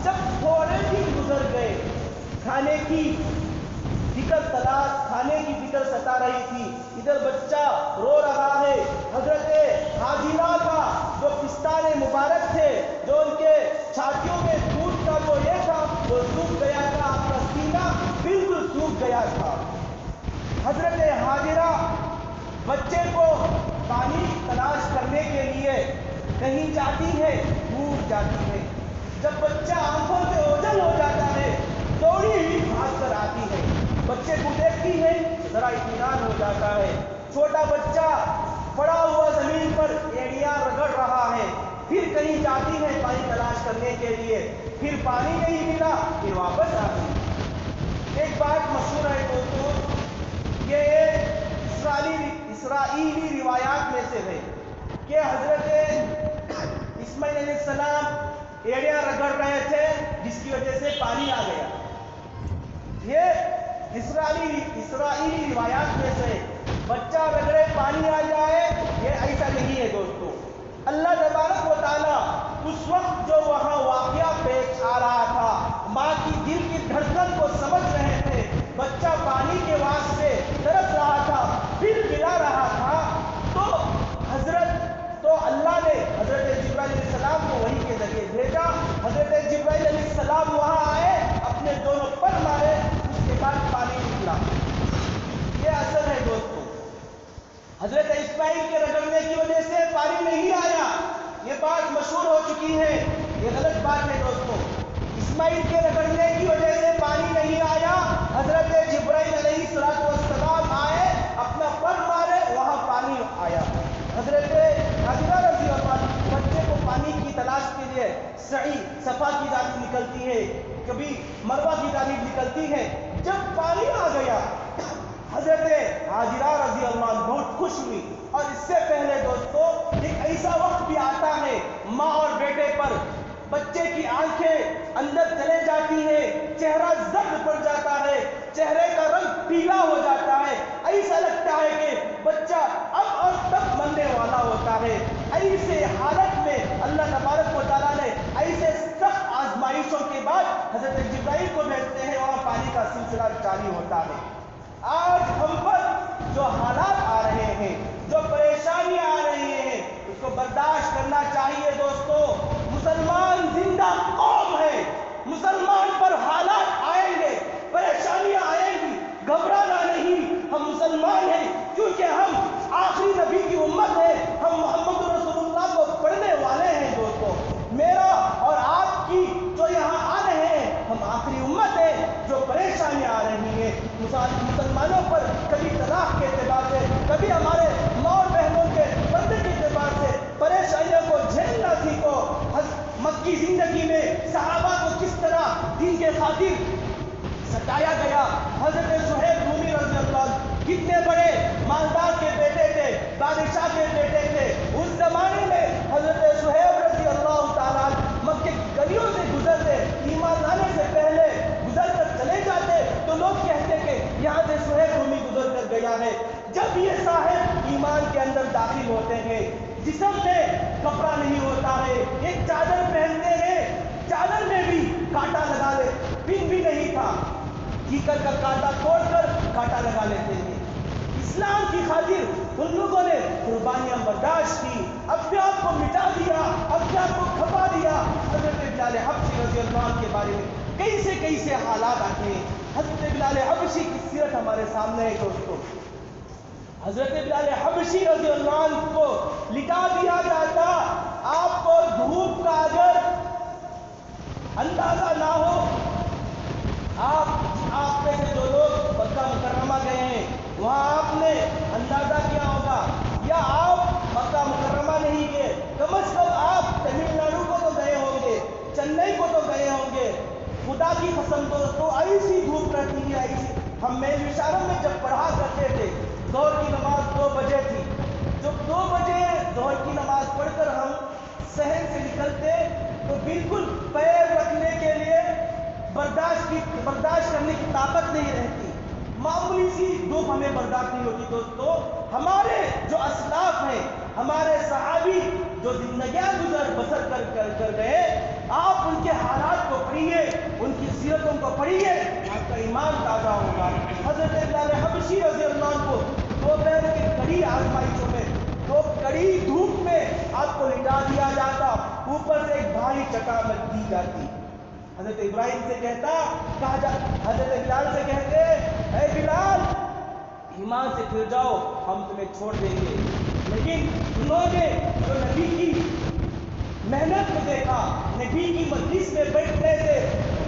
جب تھوڑے دن گزر گئے، کھانے کی فکر ستا رہی تھی، ادھر بچہ رو رہا ہے، حضرت چھاتیوں میں دودھ کا جو یہ تھا وہ سوکھ گیا تھا، آپ کا سینہ بالکل سوکھ گیا تھا۔ حضرت حاجرہ بچے کو پانی تلاش کرنے کے لیے کہیں جاتی ہے، دور جاتی ہے۔ جب بچہ آنکھوں سے اوجھل ہو جاتا ہے، دوڑی ہوئی بھاگ کر آتی ہے، بچے کو دیکھتی ہے، ذرا اطمینان ہو جاتا ہے۔ چھوٹا بچہ پڑا ہوا زمین پر ایڑیاں رگڑ رہا ہے، پھر کہیں جاتی ہے پانی تلاش کرنے کے لیے، پھر پانی نہیں ملا، پھر واپس آ گئی۔ ایک بات مشہور ہے دوستوں، یہ اسرائیلی روایات میں سے ہے کہ حضرت اسماعیل علیہ السلام ایڑیاں رگڑ رہے تھے جس کی وجہ سے پانی آ گیا۔ یہ اسرائیلی روایات میں سے بچہ رگڑے پانی آ جائے، یہ ایسا نہیں ہے دوستو۔ اللہ تبارک و تعالیٰ اس وقت جو وہاں واقعہ پیش آ رہا تھا، ماں کی دل کی دھڑکن کو سمجھ رہے تھے، بچہ پانی کے واسطے ترس رہا تھا، پھر ملا رہا تھا، تو اللہ نے حضرت جبرائیل علیہ السلام کو وحی کے ذریعے بھیجا۔ حضرت جبرائیل علیہ السلام وہاں آئے، اپنے دونوں پر مارے، اس کے بعد پانی نکلا۔ یہ اثر ہے دوستو۔ حضرت اسماعیل کے رگڑنے کی وجہ سے پانی نہیں آیا، یہ بات مشہور ہو چکی ہے، یہ غلط بات ہے دوستو۔ اسماعیل کے رگڑنے کی وجہ سے پانی نہیں آیا، حضرت جبرائیل علیہ السلام آئے، اپنا پر مارے، وہاں پانی آیا۔ حضرت حاجرہ رضی اللہ عنہ بچے کو پانی کی تلاش کے لیے صفا کی جانب نکلتی ہے، کبھی مروہ کی جانب نکلتی ہے۔ جب پانی آ گیا، حضرت حاجرہ رضی اللہ عنہ بہت خوش ہوئی۔ اور اس سے پہلے دوستو ایک ایسا وقت بھی آتا ہے ماں اور بیٹے پر، بچے کی آنکھیں اندر چلے جاتی ہے، چہرہ زرد پڑ جاتا ہے، چہرے کا رنگ پیلا ہو جاتا ہے، ایسا لگتا ہے کہ بچہ اب اور تب مرنے والا ہوتا ہے۔ ایسے حالت میں اللہ تبارک و تعالیٰ نے ایسے سخت آزمائشوں کے بعد حضرت جبرائیل کو بھیجتے ہیں، وہاں پانی کا سلسلہ جاری ہوتا ہے۔ آج ہم پر جو حالات آ رہے ہیں، جو پریشانیاں آ رہی ہیں، اس کو برداشت کرنا چاہیے دوستو۔ مسلمان زندہ قوم ہے، مسلمان پر حالات آئیں گے، پریشانیاں آئیں گی، گھبرانا نہیں۔ ہم مسلمان ہیں کیونکہ ہم آخری نبی کی امت ہے، ہم محمد رسول اللہ کو پڑھنے والے ہیں دوستو۔ میرا اور آپ کی جو یہاں آ رہے ہیں، ہم آخری امت ہے جو پریشانیاں آ رہی ہیں۔ مسلمانوں پر کبھی طلاق کے اعتبار سے، کبھی ہمارے ماں اور بہنوں کے پردے کے اعتبار سے پریشانیوں کو جھیلنا سیکھو۔ مکی زندگی میں صحابہ کو کس طرح دین کے خاطر ستایا گیا۔ حضرت صہیب رومی رضی اللہ عنہ کتنے بڑے مالدار کے بیٹے تھے، بادشاہ کے بیٹے تھے۔ اس زمانے میں حضرت صہیب رضی اللہ تعالیٰ مکے کی گلیوں سے گزرتے، ایمان لانے سے پہلے گزر کر چلے جاتے تو لوگ کہتے کہ یہاں سے صہیب رومی گزر کر گیا ہے۔ جب یہ صاحب ایمان کے اندر داخل ہوتے ہیں، جسم میں کپڑا نہیں ہوتا ہے، ایک چادر پہنتے ہیں، چادر میں بھی کانٹا لگا لے، پن بھی نہیں تھا، کیکر کا کانٹا توڑ کر کانٹا لگا لیتے ہیں۔ اسلام کی خاطر ان لوگوں نے قربانیاں برداشت کی، اپنے آپ کو مٹا دیا، اپنے آپ کو کھپا دیا۔ حضرت بلال حبشی رضی اللہ عنہ کے بارے میں کیسے حالات آتے ہیں۔ حضرت بلال حبشی کی سیرت ہمارے سامنے ہے دوستو۔ حضرت بلال حبشی رضی اللہ عنہ کو لٹا دیا جاتا، آپ کو دھوپ کا اگر اندازہ نہ ہو، آپ میں سے جو لوگ مکہ مکرمہ گئے ہیں وہاں آپ نے اندازہ کیا ہوگا، یا آپ مکہ مکرمہ نہیں گئے، کم از کم آپ تمل ناڈو کو تو گئے ہوں گے، چنئی کو تو گئے ہوں گے۔ خدا کی قسم دوستو ایسی دھوپ رہتی ہے، ایسی۔ ہم میل اشاروں میں جب پڑھا کرتے تھے، ظہر کی نماز 2 بجے تھی، جب 2 بجے ظہر کی نماز پڑھ کر ہم شہر سے نکلتے تو بالکل پیر رکھنے کے لیے برداشت کرنے کی طاقت نہیں رہتی، معمولی سی دھوپ ہمیں برداشت نہیں ہوتی دوستو۔ ہمارے جو اسلاف ہیں، ہمارے صحابی جو زندگیاں بسر کر گئے، آپ ان کے حالات کو پڑھیے، ان کی سیرتوں کو پڑھیے، آپ کا ایمان تازہ ہوگا۔ حضرت بلال حبشی رضی اللہ عنہ کو دوپہر کی کڑی آزمائشوں میں، تو کڑی دھوپ میں آپ کو لٹا دیا جاتا، اوپر سے ایک بھاری چٹاک دی جاتی. حضرت ابراہیم سے حضرت بلال سے کہتے اے بلال ایمان سے پھر جاؤ ہم تمہیں چھوڑ دیں گے. لیکن انہوں نے جو نبی کی محنت کو دیکھا, نبی کی مجلس میں بیٹھنے سے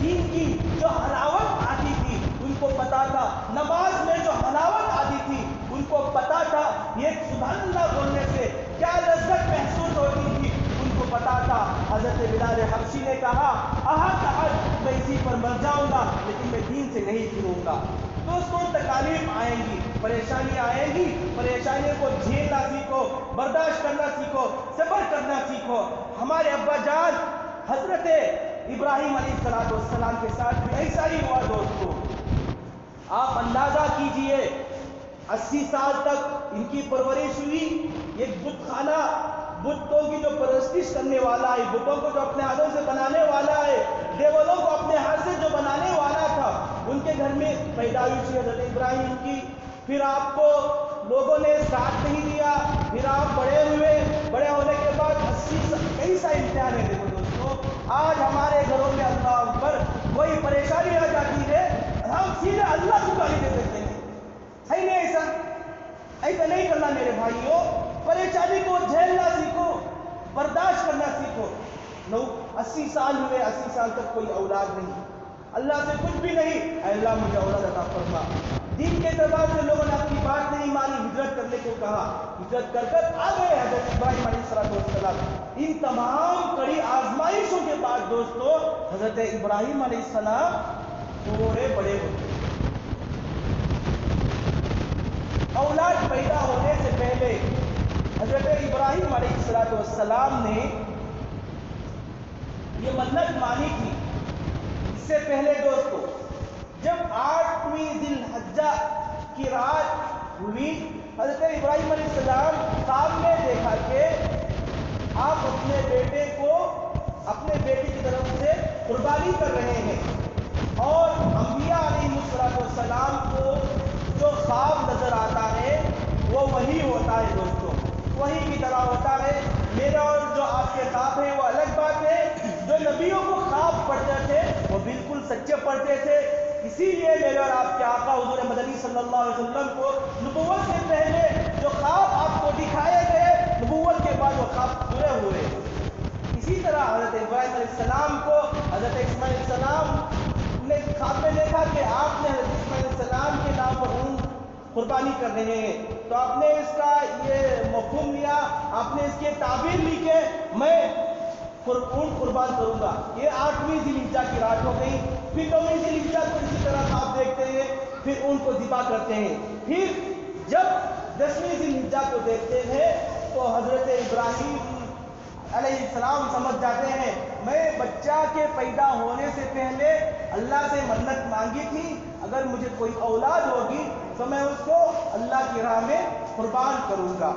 دین کی جو حلاوت آتی تھی ان کو پتا تھا, نماز میں جو حلاوت آتی تھی ان کو پتا تھا, یہ سبحان اللہ بولنے سے کیا لذت محسوس ہوتی تھی ان کو پتا تھا. حضرت بلال حبشی نے کہا احد میں اسی پر مر جاؤں گا لیکن میں دین سے نہیں پھروں گا. دوستوں تکالیف آئیں گی, پریشانی آئیں گی, پریشانیوں کو جھیلنا سیکھو, برداشت کرنا سیکھو, صبر کرنا سیکھو. ہمارے ابا جان حضرت ابراہیم علیہ السلام کے ساتھ بھی ایسا ہی ہوا. دوستوں آپ اندازہ کیجئے 80 سال تک ان کی پرورش ہوئی. ایک بت خانہ, بتوں کی جو پرستش کرنے والا ہے, بتوں کو جو اپنے ہاتھوں سے بنانے والا ہے, دیولوں کو اپنے ہاتھ سے جو بنانے والا تھا, ان کے گھر میں پیدائش ہوئی حضرت ابراہیم کی. پھر آپ کو لوگوں نے ساتھ نہیں دیا, پھر آپ بڑے ہوئے, بڑے ہونے کے بعد 80 کئی سا امتحان ہے. دیکھو دوستوں آج ہمارے گھروں میں اللہ پر کوئی پریشانی آ جاتی ہے ہم سیدھے اللہ کو گالی دے دیتے ہیں. ہے نہیں ایسا نہیں کرنا میرے بھائیوں. پریشانی کو جھیلنا سیکھو, برداشت کرنا سیکھو. 80 سال ہوئے, 80 سال تک کوئی اولاد نہیں, اللہ سے کچھ بھی نہیں, اے اللہ مجھے اولاد عطا فرما. دین کے اعتبار سے لوگوں نے اپنی بات نہیں مانی, ہجرت کرنے کو کہا, ہجرت کر کر آ گئے حضرت ابراہیم علیہ السلام. ان تمام کڑی آزمائشوں کے بعد دوستو حضرت ابراہیم علیہ السلام تھوڑے بڑے ہوتے. اولاد پیدا ہونے سے پہلے حضرت ابراہیم علیہ السلام نے یہ منت مانی تھی. اس سے پہلے دوستو جب 8ویں ذی الحجہ کی رات ہوئی, حضرت ابراہیم علیہ السلام خواب میں دیکھا کہ آپ اپنے بیٹے کو اپنے بیٹے کی طرف سے قربانی کر رہے ہیں. اور انبیاء علیہ السلام کو جو خواب نظر آتا ہے وہ وہی ہوتا ہے. دوستوں وہی کی طرح ہوتا ہے. میرا اور جو آپ کے خواب ہیں وہ الگ بات ہے. جو نبیوں کو خواب پڑھتے تھے وہ بالکل سچے پڑھتے تھے. اسی لیے میرے اور آپ کے آقا حضور مدنی صلی اللہ علیہ وسلم کو نبوت سے پہلے جو خواب آپ کو دکھائے گئے, نبوت کے بعد وہ خواب پورے ہوئے. اسی طرح حضرت ابراہیم علیہ السلام کو حضرت اسماعیل علیہ السلام نے خواب میں دیکھا کہ آپ نے حضرت اسماعیل علیہ السلام کے نام پر اونٹ قربانی کر رہے ہیں. تو آپ نے اس کا یہ مفہوم لیا, آپ نے اس کی تعبیر لی کہ میں اونٹ قربان کروں گا. یہ 8ویں ذی الحجہ کی رات ہو گئی. پھر 9ویں ذی الحجہ کو اسی طرح خواب دیکھتے ہیں, پھر اونٹ کو ذبح کرتے ہیں. پھر جب 10ویں ذی الحجہ کو دیکھتے ہیں تو حضرت ابراہیم علیہ السلام سمجھ جاتے ہیں میں بچہ کے پیدا ہونے سے پہلے اللہ سے منت مانگی تھی, اگر مجھے کوئی اولاد ہوگی تو میں اس کو اللہ کی راہ میں قربان کروں گا.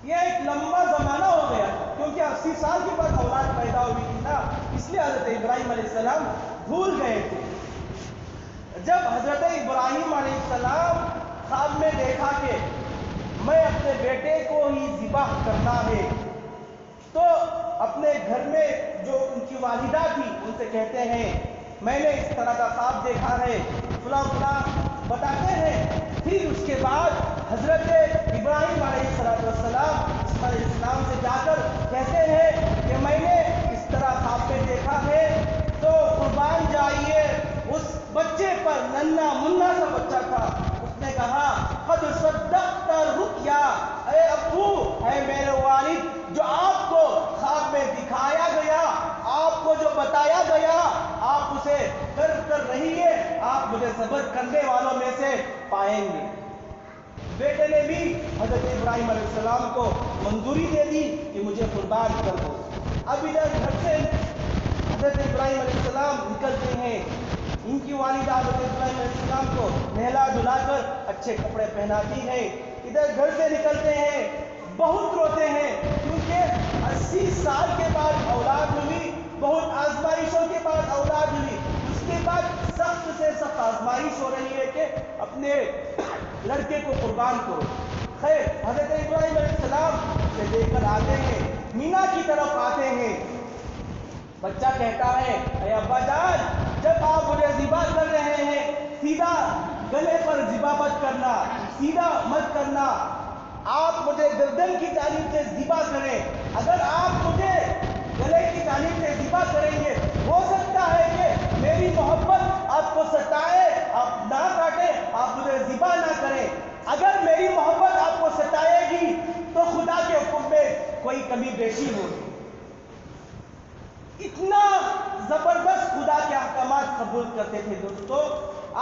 یہ ایک لمبا زمانہ ہو گیا کیونکہ 80 سال کے بعد اولاد پیدا ہوئی تھی نا, اس لیے حضرت ابراہیم علیہ السلام بھول گئے تھے. جب حضرت ابراہیم علیہ السلام خواب میں دیکھا کہ میں اپنے بیٹے کو ہی ذبح کرنا ہے, تو اپنے گھر میں جو ان کی والدہ تھی ان سے کہتے ہیں میں نے اس طرح کا خواب دیکھا ہے, فلاں فلاں بتاتے ہیں. پھر اس کے بعد حضرت ابراہیم علیہ السلام سے جا کر کہتے ہیں کہ میں نے اس طرح خواب میں دیکھا ہے تو قربان جائیے. اس بچے پر, ننھا منا سا بچہ تھا, اس نے کہا قد صدقت الرؤیا, اے ابو, اے میرے والد, جو آپ کو خواب میں دکھایا گیا, آپ کو جو بتایا گیا آپ اسے کر رہیے, آپ مجھے صبر کرنے والوں میں سے پائیں گے. بیٹے نے بھی حضرت ابراہیم علیہ السلام کو منظوری دے دی کہ مجھے قربان کر دو. اب ادھر گھر سے حضرت ابراہیم علیہ السلام نکلتے ہیں, ان کی والدہ حضرت ابراہیم علیہ السلام کو نہلا دھلا کر اچھے کپڑے پہناتی ہیں. ادھر گھر سے نکلتے ہیں, بہت روتے ہیں کیونکہ 80 سال کے بعد اولاد ہوئی, بہت آزمائشوں کے بعد اولاد ہوئی. اس کے بعد سخت سے سخت آزمائش ہو رہی ہے کہ اپنے لڑکے کو قربان کرو. خیر حضرت ابراہیم علیہ السلام سے لے کر آتے ہیں, مینا کی طرف آتے ہیں۔ بچہ کہتا ہے اے ابا جان، جب آپ مجھے ذبح کر رہے ہیں سیدھا گلے پر ذبح مت کرنا، سیدھا مت کرنا، آپ مجھے گردن کی جانب سے ذبح کریں۔ اگر آپ مجھے گلے کی جانب سے ذبح کریں گے، ہو سکتا ہے کہ میری محبت آپ کو ستائے، آپ نہ کاٹیں، آپ مجھے ذبح نہ کریں۔ اگر میری محبت آپ کو ستائے گی تو خدا کے حکم میں کوئی کمی بیشی ہوگی۔ اتنا زبردست خدا کے احکامات قبول کرتے تھے دوستو۔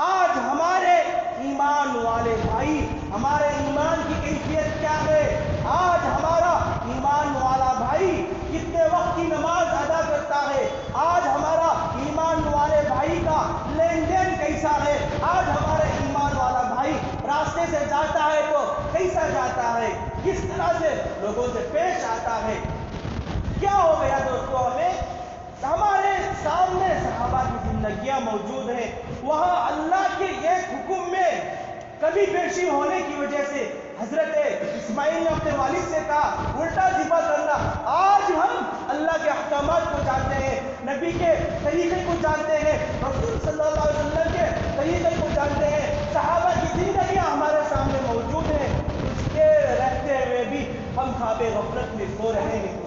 آج ہمارے ایمان والے بھائی، ہمارے ایمان کی کیفیت کیا ہے؟ آج ہمارا ایمان والا بھائی کتنے وقت کی نماز ادا کرتا ہے؟ آج ہمارا ایمان والے بھائی کا لین دین کیسا ہے؟ آج ہمارے ایمان والا بھائی راستے سے جاتا ہے تو کیسا جاتا ہے؟ کس طرح سے لوگوں سے پیش آتا ہے؟ کیا ہو گیا دوستو ہمیں؟ ہمارے سامنے صحابہ کی زندگیاں موجود ہیں، وہاں اللہ کے ایک حکم میں کمی بیشی ہونے کی وجہ سے حضرت اسماعیل نے اپنے والد سے کہا الٹا ذبح کرنا۔ آج ہم اللہ کے احکامات کو جانتے ہیں، نبی کے طریقے کو جانتے ہیں، رسول صلی اللہ علیہ وسلم کے طریقے کو جانتے ہیں، صحابہ کی زندگیاں ہمارے سامنے موجود ہیں، اس کے رہتے ہوئے بھی ہم خواب غفلت میں سو رہے ہیں۔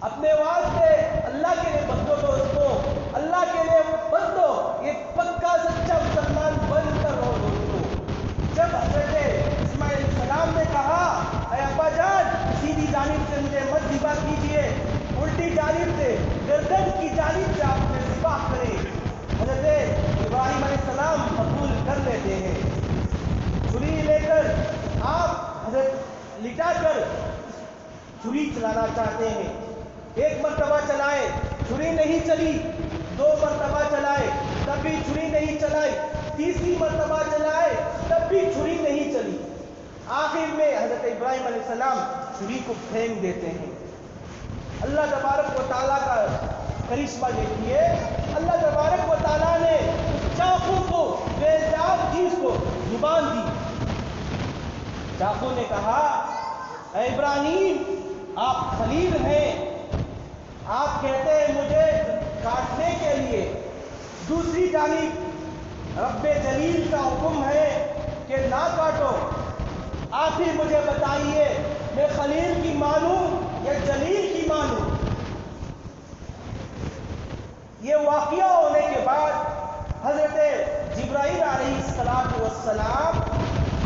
اپنے واسطے اللہ کے لیے بدو دوستو، اللہ کے لیے بدو، ایک پکا سچا مسلمان بن کر رہو دوستو۔ جب حضرت اسماعیل علیہ السلام نے کہا اے ابا جان سیدھی جانب سے مجھے مت ذبح کیجیے، الٹی جانب سے گردن کی جانب سے آپ مجھے ذبح کریں، حضرت ابراہیم علیہ السلام قبول کر لیتے ہیں۔ چھری لے کر آپ حضرت لٹا کر چھری چلانا چاہتے ہیں، ایک مرتبہ چلائے چھری نہیں چلی، دو مرتبہ چلائے تب بھی چھری نہیں چلائی، تیسری مرتبہ چلائے تب بھی چھری نہیں چلی، آخر میں حضرت ابراہیم علیہ السلام چھری کو پھینک دیتے ہیں۔ اللہ تبارک و تعالیٰ کا کرشمہ دیکھیے، اللہ تبارک و تعالیٰ نے اس چاقو کو، بےجان چیز کو زبان دی۔ چاقو نے کہا اے ابراہیم آپ خلیل ہیں، آپ کہتے ہیں مجھے کاٹنے کے لیے، دوسری جانب رب جلیل کا حکم ہے کہ نہ کاٹو، آخر مجھے بتائیے میں خلیل کی مانوں یا جلیل کی مانوں؟ یہ واقعہ ہونے کے بعد حضرت جبرائیل علیہ السلام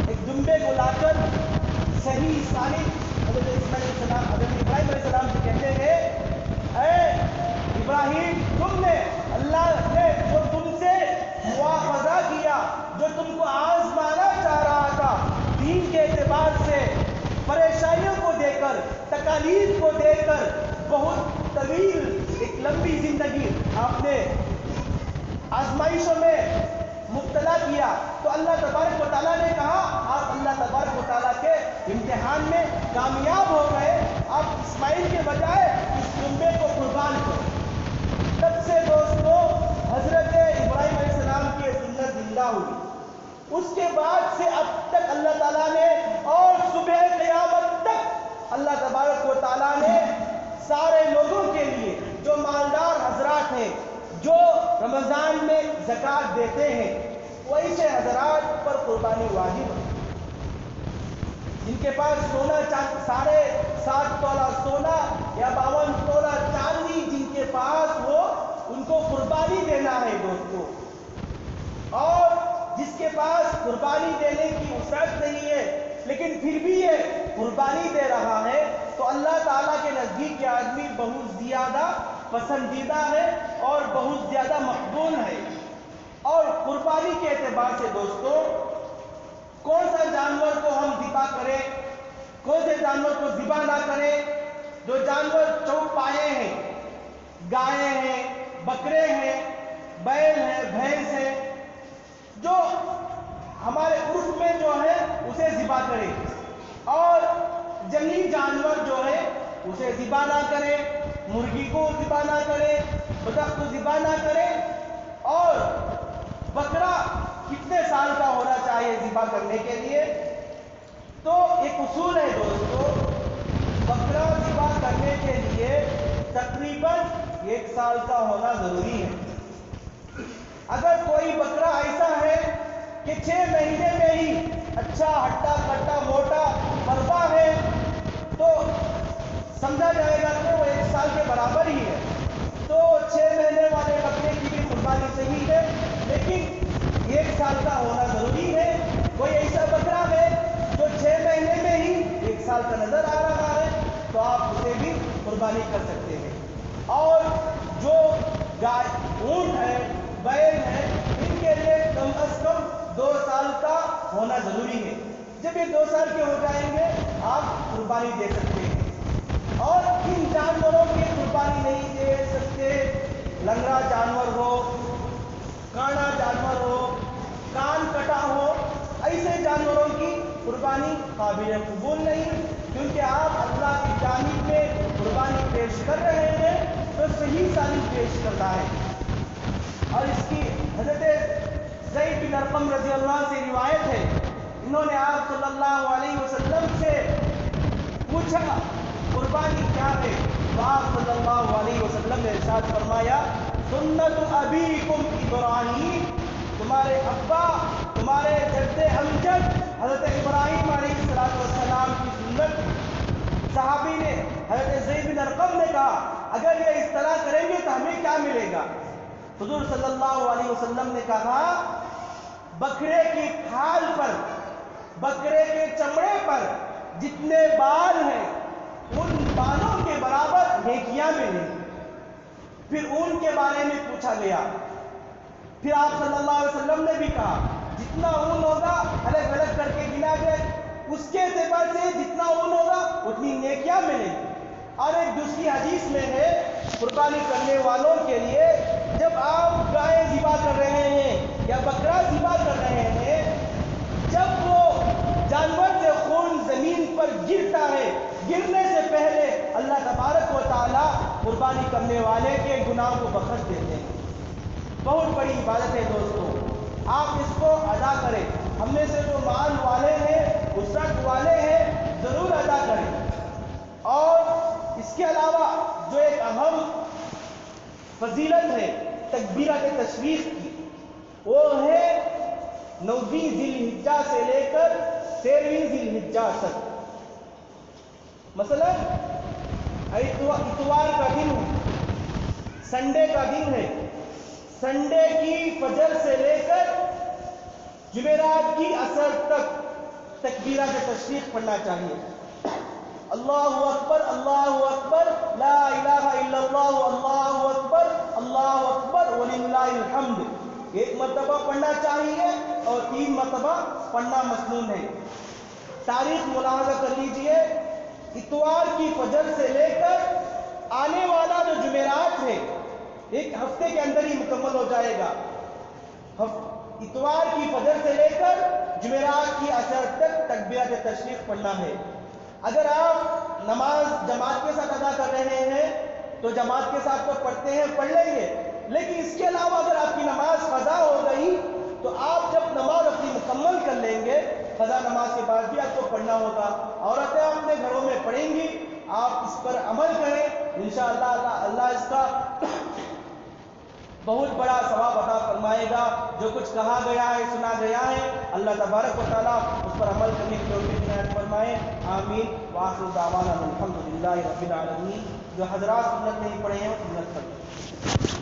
ایک دمبے کو لا کر صحیح سالم حضرت ابراہیم علیہ السلام سے کہتے ہیں اے ابراہیم تم نے، اللہ نے جو تم سے مواخذہ کیا، جو تم کو آزمانا چاہ رہا تھا، دین کے اعتبار سے پریشانیوں کو دے کر، تکالیف کو دے کر، بہت طویل ایک لمبی زندگی آپ نے آزمائشوں میں مبتلا کیا، تو اللہ تبارک و تعالیٰ نے کہا آپ اللہ تبارک و تعالیٰ کے امتحان میں کامیاب ہو گئے، آپ اسماعیل کے بجائے اس دمبے کو قربان کرو۔ تب سے دوستو حضرت ابراہیم علیہ السلام کی سنت زندہ ہوئی، اس کے بعد سے اب تک اللہ تعالیٰ نے اور صبح قیامت تک اللہ تبارک و تعالیٰ نے سارے لوگوں کے لیے جو مالدار حضرات ہیں، جو رمضان میں زکوٰۃ دیتے ہیں، ویسے حضرات پر قربانی واجب ہے۔ جن کے پاس سونا 7.5 تولہ سونا یا 52 تولہ چاندی جن کے پاس ہو، ان کو قربانی دینا ہے دوستو، اور جس کے پاس قربانی دینے کی وسعت نہیں ہے لیکن پھر بھی یہ قربانی دے رہا ہے تو اللہ تعالیٰ کے نزدیک یہ آدمی بہت زیادہ پسندیدہ ہے اور بہت زیادہ مقبول ہے۔ اور قربانی کے اعتبار سے دوستو کون سا جانور کو ہم ذبح کریں، کون سے جانور کو ذبح نہ کریں؟ جو جانور چوپائے ہیں، گائے ہیں، بکرے ہیں، بیل ہیں، بھینس ہیں، جو ہمارے عرف میں جو ہے اسے ذبح کریں، اور جنگلی جانور جو ہے اسے ذبح نہ کریں، مرغی کو ذبح نہ کریں، بطخ کو ذبح نہ کریں۔ اور بکرا کتنے سال کا ہونا چاہیے ذبح کرنے کے لیے؟ تو ایک اصول ہے دوستو، بکرا 1 سال کا ہونا ضروری ہے۔ اگر کوئی بکرا ایسا ہے کہ 6 مہینے میں ہی اچھا ہٹا کٹا موٹا مربع ہے تو سمجھا جائے گا کہ وہ 1 سال کے برابر ہی ہے، تو 6 مہینے والے بکرے کی بھی قربانی صحیح ہے، لیکن 1 سال کا ہونا ضروری ہے۔ کوئی ایسا بکرا ہے جو 6 مہینے میں ہی 1 سال کا نظر آ رہا ہے تو آپ اسے بھی قربانی کر سکتے ہیں۔ اور جو گائے اونٹ ہے بیل ہے ان کے لیے کم از کم 2 سال کا ہونا ضروری ہے۔ جب یہ 2 سال کے ہو جائیں گے آپ قربانی دے سکتے ہیں۔ اور کن جانوروں کی قربانی نہیں دے سکتے؟ لنگڑا جانور ہو، کانا جانور ہو، کان کٹا ہو، ایسے جانوروں کی قربانی قابل قبول نہیں، کیونکہ آپ اللہ کی جانب میں قربانی پیش کر رہے ہیں تو صحیح سالم پیش کرنا ہے۔ اور اس کی حضرت زید بن ارقم رضی اللہ عنہ سے روایت ہے، انہوں نے آپ صلی اللہ علیہ وسلم سے پوچھا قربانی کیا ہے، تو آپ صلی اللہ علیہ وسلم نے ارشاد فرمایا سنت ابیکم ابراہیم، تمہارے ابا تمہارے جد امجد حضرت ابراہیم علیہ السلام کی سنت۔ صحابی نے حضرت زید بن ارقم نے کہا اگر یہ اس طرح کریں گے تو ہمیں کیا ملے گا؟ حضور صلی اللہ علیہ وسلم نے کہا بکرے کی کھال پر، بکرے کے چمڑے پر جتنے بال ہیں ان بالوں کے برابر نیکیاں ملیں۔ پھر اون کے بارے میں پوچھا گیا، پھر آپ صلی اللہ علیہ وسلم نے بھی کہا جتنا اون ہوگا الگ الگ کر کے گنا جائے، اس کے اعتبار سے جتنا اون ہوگا اتنی نیکیاں ملیں گی۔ اور ایک دوسری حدیث میں ہے قربانی کرنے والوں کے لیے جب آپ گائے ذبح کر رہے ہیں یا بکرا ذبح کر رہے ہیں، جب وہ جانور سے خون زمین پر گرتا ہے، گرنے سے پہلے اللہ تبارک و تعالی قربانی کرنے والے کے گناہوں کو بخش دیتے ہیں۔ بہت بڑی عبادت ہے دوستو، آپ اس کو ادا کریں۔ ہم میں سے جو مال والے ہیں، وسعت والے ہیں، ضرور ادا کریں۔ اور اس کے علاوہ جو ایک اہم فضیلت ہے تکبیرۃ تشریق کی، وہ ہے 9ویں ذی الحجہ سے لے کر 13ویں ذی الحجہ تک۔ مثلا اتوار کا دن ہے، سنڈے کا دن ہے، سنڈے کی فجر سے لے کر جمعرات کی عصر تک تکبیرۃ تشریق پڑھنا چاہیے۔ اللہ اکبر لا الہ الا اللہ اللہ اکبر وللہ الحمد، 1 مرتبہ پڑھنا چاہیے اور 3 مرتبہ پڑھنا مسنون ہے۔ تاریخ ملاحظہ کر لیجئے، اتوار کی فجر سے لے کر آنے والا جو جمعرات ہے 1 ہفتے کے اندر ہی مکمل ہو جائے گا۔ اتوار کی فجر سے لے کر جمعرات کی عصر تک تکبیرۃ تشریق پڑھنا ہے۔ اگر آپ نماز جماعت کے ساتھ ادا کر رہے ہیں تو جماعت کے ساتھ تو پڑھتے ہیں، پڑھ لیں گے، لیکن اس کے علاوہ اگر آپ کی نماز قضا ہو گئی تو آپ جب نماز اپنی مکمل کر لیں گے، قضا نماز کے بعد بھی آپ کو پڑھنا ہوگا۔ عورتیں اپنے گھروں میں پڑھیں گی، آپ اس پر عمل کریں، انشاءاللہ اللہ اس کا بہت بڑا ثواب عطا فرمائے گا۔ جو کچھ کہا گیا ہے، سنا گیا ہے، اللہ تبارک و تعالیٰ اس پر عمل کرنے کی توفیق عنایت فرمائے، آمین۔ وآخر دعوانا الحمدللہ رب العالمین۔ جو حضرات سنت نہیں پڑھے ہیں وہ سنت پڑھیں۔